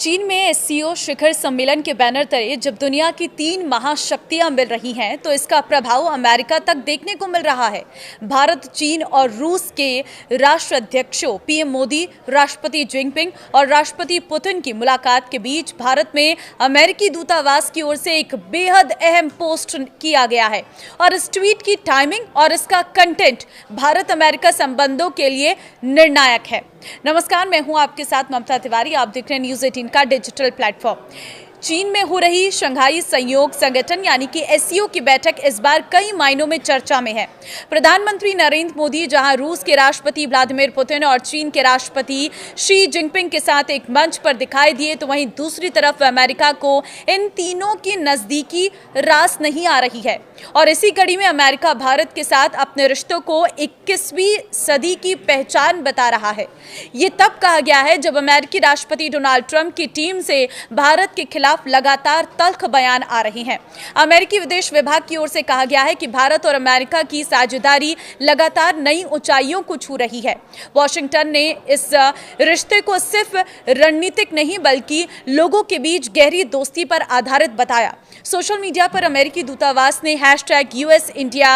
चीन में एससीओ शिखर सम्मेलन के बैनर तले जब दुनिया की 3 महाशक्तियां मिल रही हैं तो इसका प्रभाव अमेरिका तक देखने को मिल रहा है। भारत, चीन और रूस के राष्ट्राध्यक्षों पीएम मोदी, राष्ट्रपति जिनपिंग और राष्ट्रपति पुतिन की मुलाकात के बीच भारत में अमेरिकी दूतावास की ओर से एक बेहद अहम पोस्ट किया गया है और इस ट्वीट की टाइमिंग और इसका कंटेंट भारत अमेरिका संबंधों के लिए निर्णायक है। नमस्कार, मैं हूं आपके साथ ममता तिवारी। आप देख रहे हैं न्यूज़ 18 का डिजिटल प्लेटफॉर्म। चीन में हो रही शंघाई सहयोग संगठन यानी कि एससीओ की बैठक इस बार कई मायनों में चर्चा में है। प्रधानमंत्री नरेंद्र मोदी जहां रूस के राष्ट्रपति व्लादिमीर पुतिन और चीन के राष्ट्रपति शी जिनपिंग के साथ एक मंच पर दिखाई दिए, तो वहीं दूसरी तरफ अमेरिका को इन तीनों की नजदीकी रास नहीं आ रही है और इसी कड़ी में अमेरिका भारत के साथ अपने रिश्तों को 21वीं सदी की पहचान बता रहा है। ये तब कहा गया है जब अमेरिकी राष्ट्रपति डोनाल्ड ट्रंप की टीम से भारत के खिलाफ लगातार तल्ख बयान आ रहे हैं। अमेरिकी विदेश विभाग की ओर से कहा गया है कि भारत और अमेरिका की साझेदारी लगातार नई ऊंचाइयों को छू रही है। वॉशिंगटन ने इस रिश्ते को सिर्फ रणनीतिक नहीं बल्कि लोगों के बीच गहरी दोस्ती पर आधारित बताया। सोशल मीडिया पर अमेरिकी दूतावास ने #US India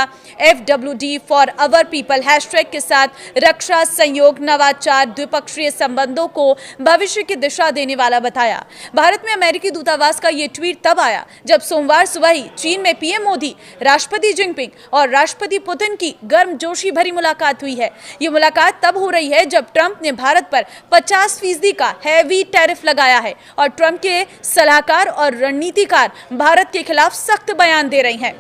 FWD for our people hashtag के साथ रक्षा, सहयोग, नवाचार, द्विपक्षीय संबंधों को भविष्य की दिशा देने वाला बताया। भारत में अमेरिकी दूतावास का ये ट्वीट तब आया जब सोमवार सुबह ही चीन में पीएम मोदी, राष्ट्रपति जिनपिंग और राष्ट्रपति पुतिन की गर्मजोशी भरी मुलाकात हुई है। ये मुलाकात तब हो रही है जब ट्रंप ने भारत पर 50% का हैवी टैरिफ लगाया है और ट्रंप के सलाहकार और रणनीतिकार भारत के खिलाफ सख्त बयान दे रहे हैं।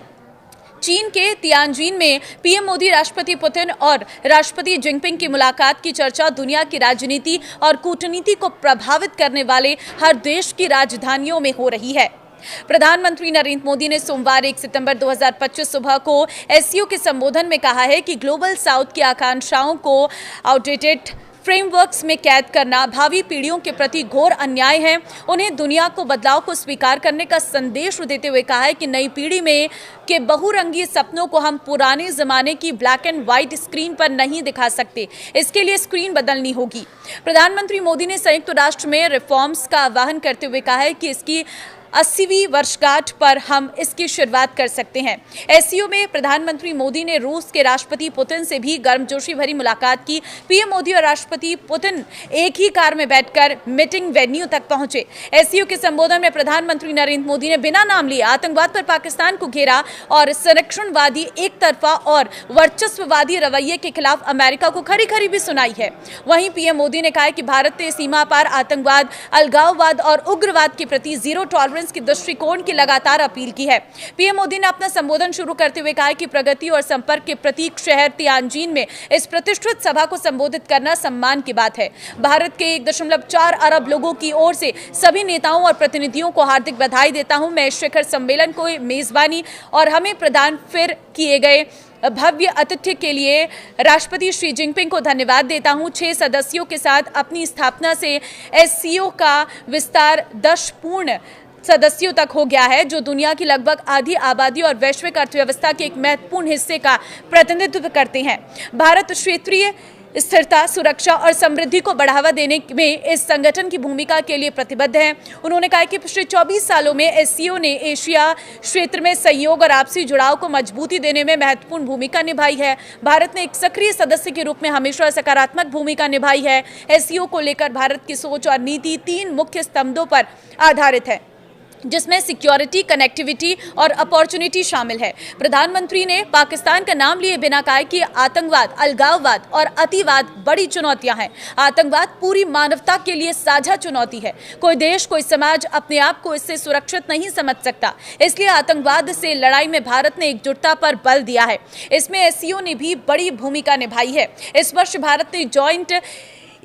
चीन के तियानजिन में पीएम मोदी, राष्ट्रपति पुतिन और राष्ट्रपति जिनपिंग की मुलाकात की चर्चा दुनिया की राजनीति और कूटनीति को प्रभावित करने वाले हर देश की राजधानियों में हो रही है। प्रधानमंत्री नरेंद्र मोदी ने सोमवार 1 सितंबर 2025 सुबह को एससीओ के संबोधन में कहा है कि ग्लोबल साउथ की आकांक्षाओं को आउटडेटेड फ्रेमवर्क्स में कैद करना भावी पीढ़ियों के प्रति घोर अन्याय है। उन्हें दुनिया को बदलाव को स्वीकार करने का संदेश देते हुए कहा है कि नई पीढ़ी में के बहुरंगी सपनों को हम पुराने जमाने की ब्लैक एंड व्हाइट स्क्रीन पर नहीं दिखा सकते, इसके लिए स्क्रीन बदलनी होगी। प्रधानमंत्री मोदी ने संयुक्त राष्ट्र में रिफॉर्म्स का आह्वान करते हुए कहा है कि इसकी 80वीं वर्षगांठ पर हम इसकी शुरुआत कर सकते हैं। एससीओ में प्रधानमंत्री मोदी ने रूस के राष्ट्रपति पुतिन से भी गर्मजोशी भरी मुलाकात की। पीएम मोदी और राष्ट्रपति पुतिन एक ही कार में बैठकर मीटिंग वेन्यू तक पहुंचे। एससीओ के संबोधन में प्रधानमंत्री नरेंद्र मोदी ने बिना नाम लिए आतंकवाद पर पाकिस्तान को घेरा और संरक्षणवादी, एक तरफा और वर्चस्ववादी रवैये के खिलाफ अमेरिका को खरी खरी भी सुनाई है। वहीं पीएम मोदी ने कहा कि भारत ने सीमा पार आतंकवाद, अलगाववाद और उग्रवाद के प्रति जीरो टॉलरेंस की दृष्टिकोण की लगातार अपील की है। पीएम मोदी ने अपना संबोधन शुरू करते हुए कहा कि प्रगति और संपर्क के प्रतीक शहर तियानजिन में इस प्रतिष्ठित सभा को संबोधित करना सम्मान की बात है। भारत के 1.4 अरब लोगों की ओर से सभी नेताओं और प्रतिनिधियों को हार्दिक बधाई देता हूं। मैं इस शिखर सम्मेलन को मेजबानी और हमें प्रदान फिर किए गए भव्य आतिथ्य के लिए राष्ट्रपति शी जिनपिंग को धन्यवाद देता हूं। 6 सदस्यों के साथ अपनी स्थापना से एससीओ का विस्तार 10 पूर्ण सदस्यों तक हो गया है, जो दुनिया की लगभग आधी आबादी और वैश्विक अर्थव्यवस्था के एक महत्वपूर्ण हिस्से का प्रतिनिधित्व करते हैं। भारत क्षेत्रीय स्थिरता, सुरक्षा और समृद्धि को बढ़ावा देने में इस संगठन की भूमिका के लिए प्रतिबद्ध है। उन्होंने कहा कि पिछले 24 सालों में एससीओ ने एशिया क्षेत्र में सहयोग और आपसी जुड़ाव को मजबूती देने में महत्वपूर्ण भूमिका निभाई है। भारत ने एक सक्रिय सदस्य के रूप में हमेशा सकारात्मक भूमिका निभाई है। एससीओ को लेकर भारत की सोच और नीति 3 मुख्य स्तंभों पर आधारित है, जिसमें सिक्योरिटी, कनेक्टिविटी और अपॉर्चुनिटी शामिल है। प्रधानमंत्री ने पाकिस्तान का नाम लिए बिना कहा कि आतंकवाद, अलगाववाद और अतिवाद बड़ी चुनौतियां हैं। आतंकवाद पूरी मानवता के लिए साझा चुनौती है। कोई देश, कोई समाज अपने आप को इससे सुरक्षित नहीं समझ सकता। इसलिए आतंकवाद से लड़ाई में भारत ने एकजुटता पर बल दिया है। इसमें एससीओ ने भी बड़ी भूमिका निभाई है। इस वर्ष भारत ने जॉइंट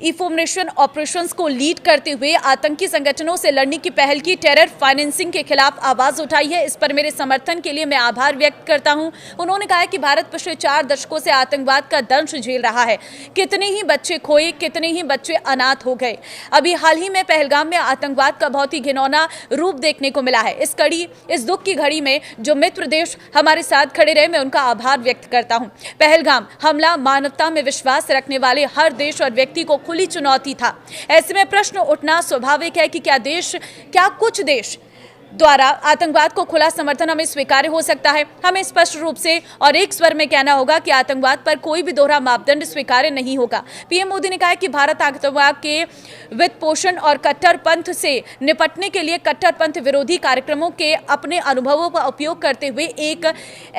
इंफॉर्मेशन ऑपरेशंस को लीड करते हुए आतंकी संगठनों से लड़ने की पहल की। टेरर फाइनेंसिंग के खिलाफ आवाज उठाई है। इस पर मेरे समर्थन के लिए मैं आभार व्यक्त करता हूं। उन्होंने कहा कि भारत पिछले 4 दशकों से आतंकवाद का दंश झेल रहा है। कितने ही बच्चे खोए, कितने ही बच्चे अनाथ हो गए। अभी हाल ही में पहलगाम में आतंकवाद का बहुत ही घिनौना रूप देखने को मिला है। इस दुख की घड़ी में जो मित्र देश हमारे साथ खड़े रहे, मैं उनका आभार व्यक्त करता हूं। पहलगाम हमला मानवता में विश्वास रखने वाले हर देश और व्यक्ति को खुली चुनौती था। ऐसे में प्रश्न उठना स्वाभाविक है कि क्या कुछ देश द्वारा आतंकवाद को खुला समर्थन हमें स्वीकार्य हो सकता है। हमें स्पष्ट रूप से और एक स्वर में कहना होगा कि आतंकवाद पर कोई भी दोहरा मापदंड स्वीकार्य नहीं होगा। पीएम मोदी ने कहा कि भारत आतंकवाद के वित्त पोषण और कट्टरपंथ से निपटने के लिए कट्टरपंथ विरोधी कार्यक्रमों के अपने अनुभवों का उपयोग करते हुए एक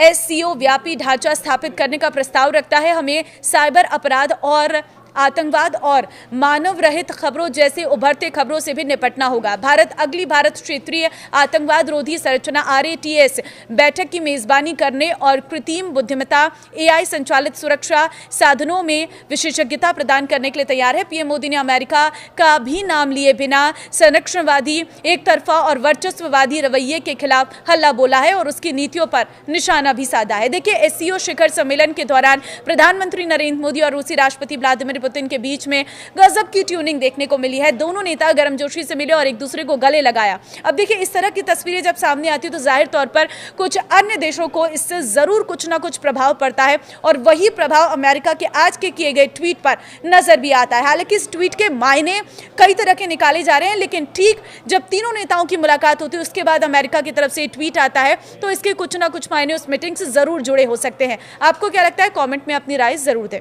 SCO व्यापी ढांचा स्थापित करने का प्रस्ताव रखता है। हमें साइबर अपराध और आतंकवाद और मानव रहित खबरों जैसे उभरते खबरों से भी निपटना होगा। अगली भारत क्षेत्रीय आतंकवाद रोधी संरचना RATS बैठक की मेजबानी करने और कृत्रिम बुद्धिमत्ता AI संचालित सुरक्षा साधनों में विशेषज्ञता प्रदान करने के लिए तैयार है। पीएम मोदी ने अमेरिका का भी नाम लिए बिना संरक्षणवादी, एक तरफा और वर्चस्ववादी रवैये के खिलाफ हल्ला बोला है और उसकी नीतियों पर निशाना भी साधा है। देखिए, SCO शिखर सम्मेलन के दौरान प्रधानमंत्री नरेंद्र मोदी और रूसी राष्ट्रपति व्लादिमीर पुतिन के बीच में गजब की ट्यूनिंग देखने को मिली है। दोनों नेता गर्मजोशी से मिले और एक दूसरे को गले लगाया। अब देखिए, इस तरह की तस्वीरें जब सामने आती है तो जाहिर तौर पर कुछ अन्य देशों को इससे जरूर कुछ ना कुछ प्रभाव पड़ता है और वही प्रभाव अमेरिका के आज के किए गए ट्वीट पर नजर भी आता है। हालांकि इस ट्वीट के मायने कई तरह के निकाले जा रहे हैं, लेकिन ठीक जब तीनों नेताओं की मुलाकात होती है उसके बाद अमेरिका की तरफ से ट्वीट आता है तो इसके कुछ ना कुछ मायने उस मीटिंग से जरूर जुड़े हो सकते हैं। आपको क्या लगता है? कॉमेंट में अपनी राय जरूर दें।